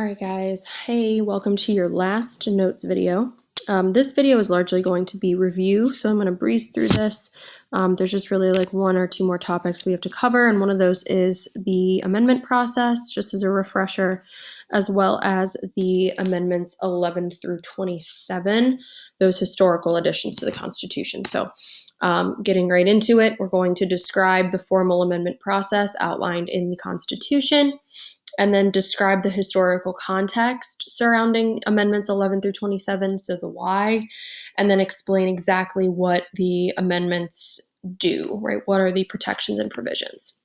All right, guys. Hey, welcome to your last notes video. This video is largely going to be review, so I'm going to breeze through this. There's just really like one or two more topics we have to cover, and one of those is the amendment process, just as a refresher, as well as the amendments 11 through 27, those historical additions to the Constitution. So getting right into it, we're going to describe the formal amendment process outlined in the Constitution, and then describe the historical context surrounding amendments 11 through 27, so the why, and then explain exactly what the amendments do, right? What are the protections and provisions?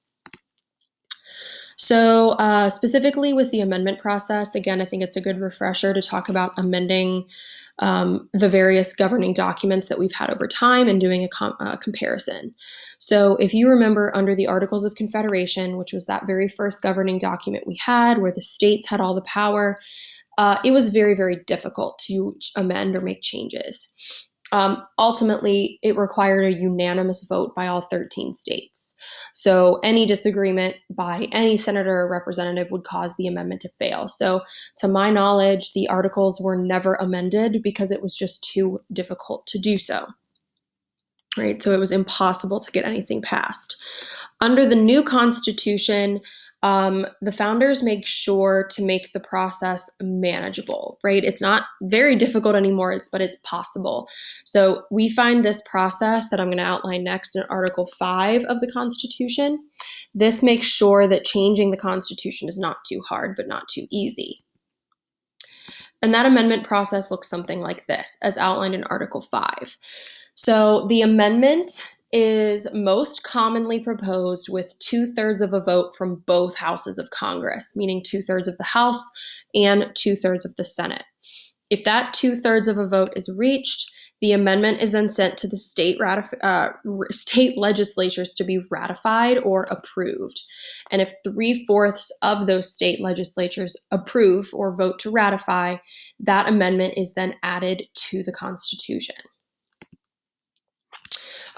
So specifically with the amendment process, again, I think it's a good refresher to talk about amending the various governing documents that we've had over time and doing a comparison. So if you remember under the Articles of Confederation, which was that very first governing document we had where the states had all the power, it was very, very difficult to amend or make changes. Ultimately, it required a unanimous vote by all 13 states. So any disagreement by any senator or representative would cause the amendment to fail. So to my knowledge, the articles were never amended because it was just too difficult to do so. Right? So it was impossible to get anything passed. Under the new Constitution, the founders make sure to make the process manageable, right? It's not very difficult anymore, but it's possible. So we find this process that I'm going to outline next in Article 5 of the Constitution. This makes sure that changing the Constitution is not too hard, but not too easy. And that amendment process looks something like this, as outlined in Article 5. So the amendment is most commonly proposed with 2/3 of a vote from both houses of Congress, meaning 2/3 of the House and 2/3 of the Senate. If that 2/3 of a vote is reached, the amendment is then sent to the state legislatures to be ratified or approved. And if 3/4 of those state legislatures approve or vote to ratify, that amendment is then added to the Constitution.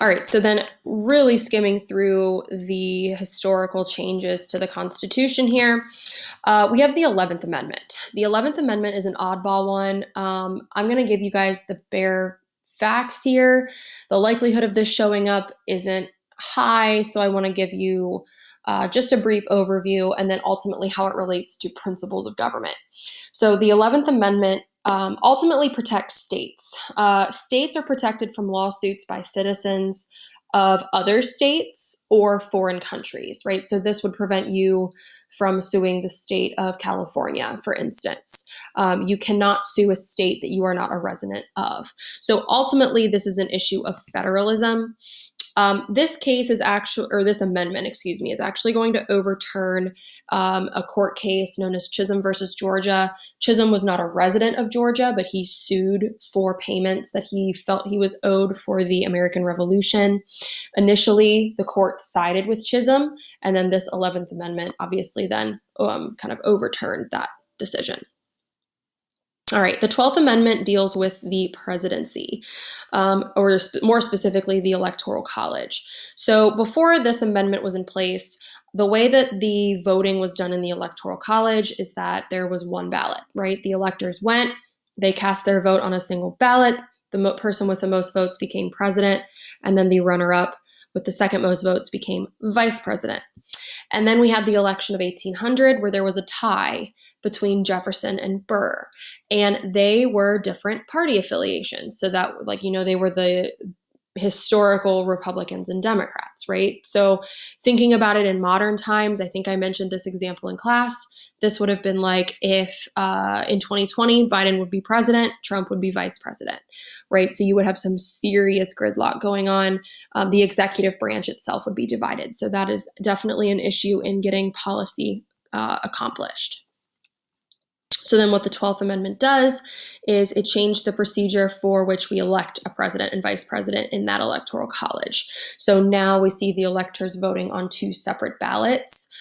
All right, so then really skimming through the historical changes to the Constitution here, we have the 11th Amendment. The 11th Amendment is an oddball one. I'm going to give you guys the bare facts here. The likelihood of this showing up isn't high, so I want to give you just a brief overview and then ultimately how it relates to principles of government. So the 11th Amendment ultimately protects states. States are protected from lawsuits by citizens of other states or foreign countries, right? So this would prevent you from suing the state of California, for instance. You cannot sue a state that you are not a resident of. So ultimately, this is an issue of federalism. This case is actually, or this amendment, excuse me, is actually going to overturn a court case known as Chisholm versus Georgia. Chisholm was not a resident of Georgia, but he sued for payments that he felt he was owed for the American Revolution. Initially, the court sided with Chisholm, and then this 11th Amendment obviously then kind of overturned that decision. All right, the 12th Amendment deals with the presidency, or more specifically, the Electoral College. So before this amendment was in place, the way that the voting was done in the Electoral College is that there was one ballot, right? The electors went, they cast their vote on a single ballot, the person with the most votes became president, and then the runner-up with the second most votes became vice president. And then we had the election of 1800 where there was a tie between Jefferson and Burr, and they were different party affiliations. So that, like, they were the historical Republicans and Democrats, right? So thinking about it in modern times, I think I mentioned this example in class. This would have been like if in 2020, Biden would be president, Trump would be vice president, right? So you would have some serious gridlock going on. The executive branch itself would be divided. So that is definitely an issue in getting policy accomplished. So then what the 12th Amendment does is it changed the procedure for which we elect a president and vice president in that electoral college. So now we see the electors voting on two separate ballots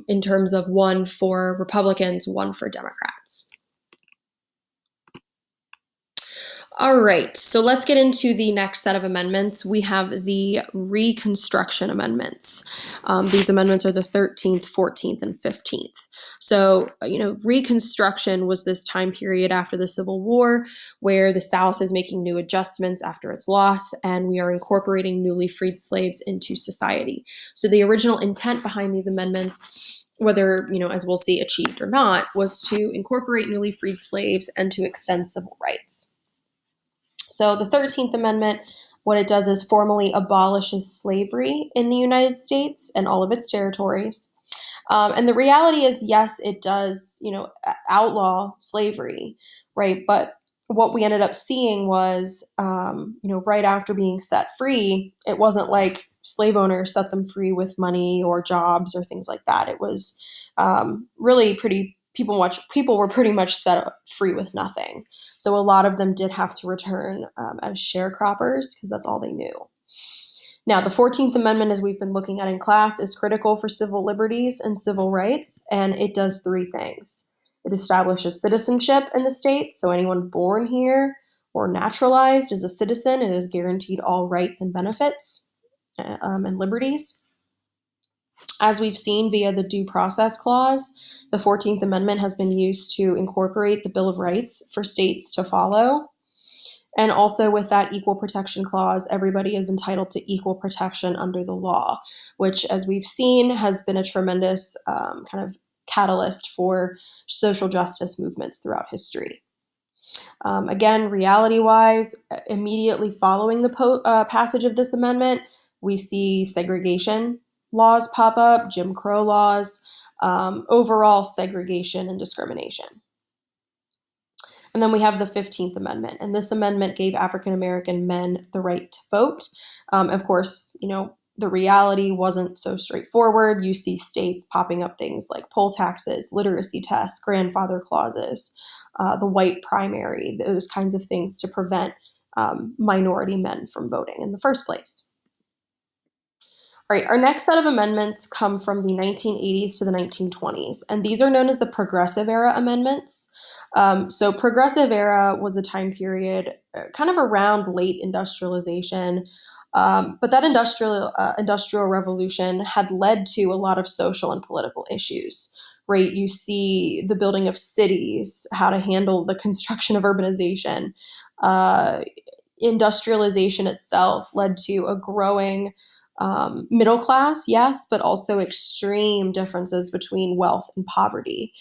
in terms of one for Republicans, one for Democrats. All right, so let's get into the next set of amendments. We have the Reconstruction Amendments. These amendments are the 13th, 14th, and 15th. So, Reconstruction was this time period after the Civil War where the South is making new adjustments after its loss, and we are incorporating newly freed slaves into society. So, the original intent behind these amendments, whether, as we'll see, achieved or not, was to incorporate newly freed slaves and to extend civil rights. So the 13th Amendment, what it does is formally abolishes slavery in the United States and all of its territories. And the reality is, yes, it does, outlaw slavery, right? But what we ended up seeing was, right after being set free, it wasn't like slave owners set them free with money or jobs or things like that. It was really pretty people were pretty much set free with nothing. So a lot of them did have to return as sharecroppers because that's all they knew. Now, the 14th Amendment, as we've been looking at in class, is critical for civil liberties and civil rights, and it does three things. It establishes citizenship in the state, so anyone born here or naturalized is a citizen and is guaranteed all rights and benefits and liberties. As we've seen via the Due Process Clause, the 14th Amendment has been used to incorporate the Bill of Rights for states to follow. And also with that Equal Protection Clause, everybody is entitled to equal protection under the law, which, as we've seen, has been a tremendous kind of catalyst for social justice movements throughout history. Again, reality-wise, immediately following the passage of this amendment, we see segregation laws pop up, Jim Crow laws, overall segregation and discrimination. And then we have the 15th Amendment, and this amendment gave African American men the right to vote. Of course, the reality wasn't so straightforward. You see states popping up things like poll taxes, literacy tests, grandfather clauses, the white primary, those kinds of things to prevent minority men from voting in the first place. All right, our next set of amendments come from the 1980s to the 1920s, and these are known as the Progressive Era Amendments. So Progressive Era was a time period kind of around late industrialization, but that industrial revolution had led to a lot of social and political issues, right? You see the building of cities, how to handle the construction of urbanization. Industrialization itself led to a growing middle class, yes, but also extreme differences between wealth and poverty.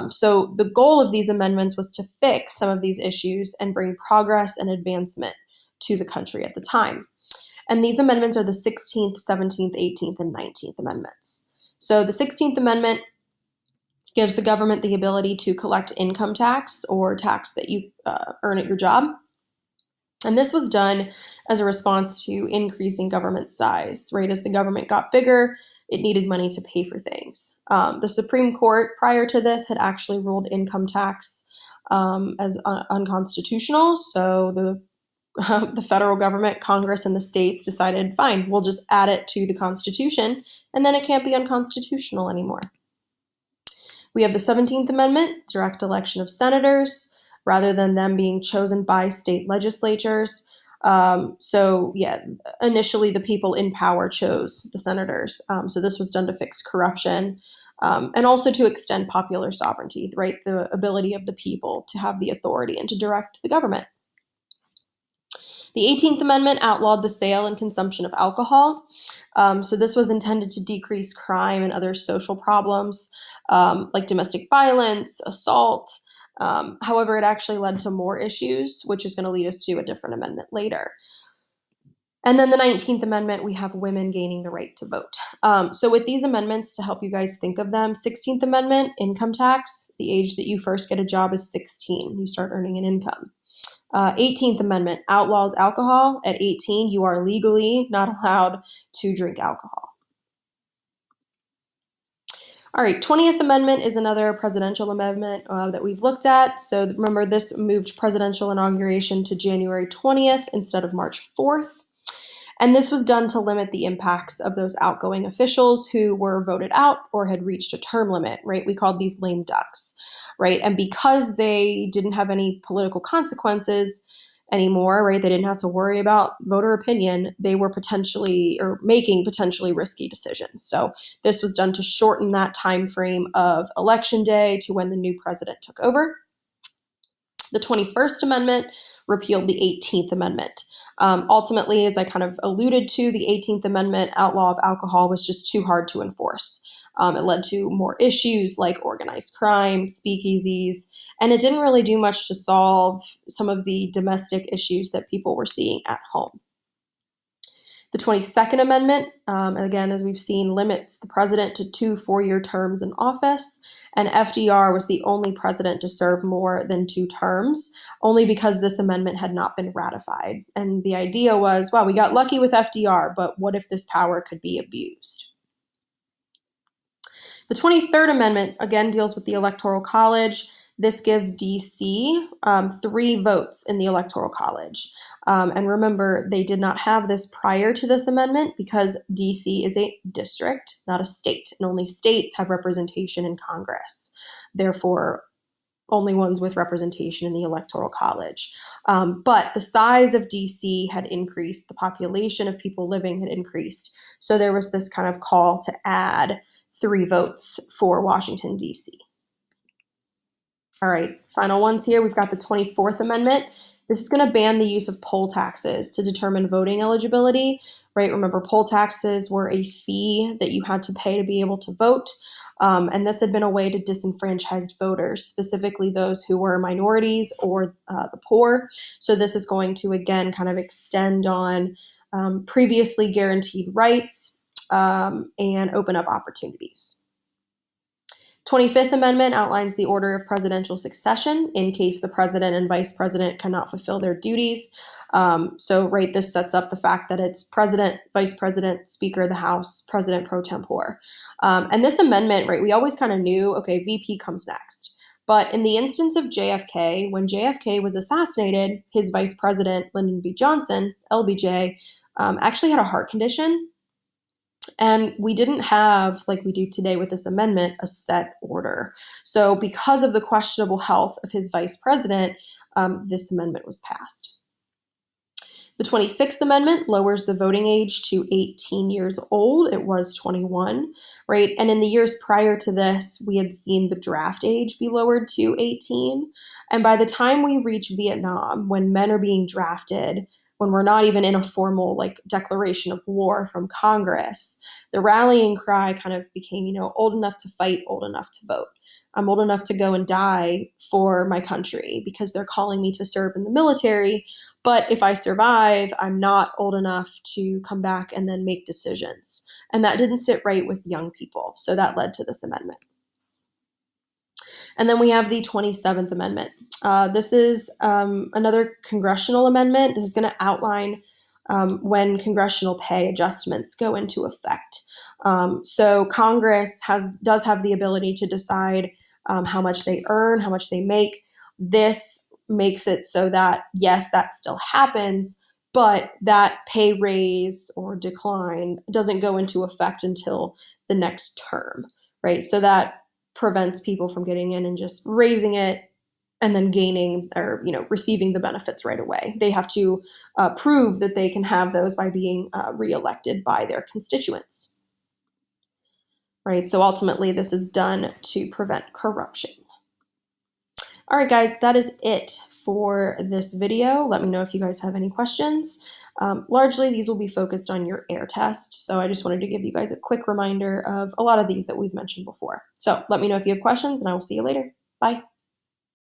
So the goal of these amendments was to fix some of these issues and bring progress and advancement to the country at the time. And these amendments are the 16th, 17th, 18th, and 19th Amendments. So the 16th Amendment gives the government the ability to collect income tax or tax that you earn at your job. And this was done as a response to increasing government size, right? As the government got bigger, it needed money to pay for things. The Supreme Court, prior to this, had actually ruled income tax as unconstitutional. So the federal government, Congress, and the states decided, fine, we'll just add it to the Constitution, and then it can't be unconstitutional anymore. We have the 17th Amendment, direct election of senators, rather than them being chosen by state legislatures. Initially the people in power chose the senators. So this was done to fix corruption and also to extend popular sovereignty, right? The ability of the people to have the authority and to direct the government. The 18th Amendment outlawed the sale and consumption of alcohol. So this was intended to decrease crime and other social problems like domestic violence, assault. However, it actually led to more issues, which is going to lead us to a different amendment later. And then the 19th Amendment, we have women gaining the right to vote. So with these amendments, to help you guys think of them, 16th Amendment, income tax, the age that you first get a job is 16. You start earning an income. 18th Amendment outlaws alcohol. At 18, you are legally not allowed to drink alcohol. All right, 20th Amendment is another presidential amendment that we've looked at. So remember, this moved presidential inauguration to January 20th instead of March 4th. And this was done to limit the impacts of those outgoing officials who were voted out or had reached a term limit, right? We called these lame ducks, right? And because they didn't have any political consequences, anymore, right? They didn't have to worry about voter opinion. They were potentially or making potentially risky decisions. So this was done to shorten that time frame of election day to when the new president took over. The 21st Amendment repealed the 18th Amendment. Ultimately, as I kind of alluded to, the 18th Amendment outlaw of alcohol was just too hard to enforce. It led to more issues like organized crime, speakeasies, and it didn't really do much to solve some of the domestic issues that people were seeing at home. The 22nd Amendment, again, as we've seen, limits the president to 2 four-year terms in office, and FDR was the only president to serve more than 2 terms, only because this amendment had not been ratified. And the idea was, well, we got lucky with FDR, but what if this power could be abused? The 23rd Amendment, again, deals with the Electoral College. This gives DC 3 votes in the Electoral College. And remember, they did not have this prior to this amendment because DC is a district, not a state, and only states have representation in Congress. Therefore, only ones with representation in the Electoral College. But the size of DC had increased, the population of people living had increased. So there was this kind of call to add 3 votes for Washington, D.C. All right, final ones here. We've got the 24th Amendment. This is going to ban the use of poll taxes to determine voting eligibility, right? Remember, poll taxes were a fee that you had to pay to be able to vote. And this had been a way to disenfranchise voters, specifically those who were minorities or the poor. So this is going to, again, kind of extend on previously guaranteed rights and open up opportunities. 25th Amendment outlines the order of presidential succession in case the president and vice president cannot fulfill their duties. Right, this sets up the fact that it's president, vice president, speaker of the House, president pro tempore. And this amendment, right, we always kind of knew, okay, VP comes next. But in the instance of JFK, when JFK was assassinated, his vice president, Lyndon B. Johnson, LBJ, actually had a heart condition. And we didn't have, like we do today with this amendment, a set order. So because of the questionable health of his vice president, this amendment was passed. The 26th Amendment lowers the voting age to 18 years old. It was 21, right? And in the years prior to this, we had seen the draft age be lowered to 18. And by the time we reach Vietnam, when men are being drafted, when we're not even in a formal like declaration of war from Congress, the rallying cry kind of became, old enough to fight, old enough to vote. I'm old enough to go and die for my country because they're calling me to serve in the military. But if I survive, I'm not old enough to come back and then make decisions. And that didn't sit right with young people. So that led to this amendment. And then we have the 27th Amendment. This is another congressional amendment. This is going to outline when congressional pay adjustments go into effect. So Congress does have the ability to decide how much they earn, how much they make. This makes it so that, yes, that still happens, but that pay raise or decline doesn't go into effect until the next term, right? So that prevents people from getting in and just raising it and then gaining or receiving the benefits right away. They have to prove that they can have those by being reelected by their constituents. Right, so ultimately this is done to prevent corruption. All right, guys, that is it for this video. Let me know if you guys have any questions. Largely, these will be focused on your air test, so I just wanted to give you guys a quick reminder of a lot of these that we've mentioned before. So let me know if you have questions, and I will see you later. Bye.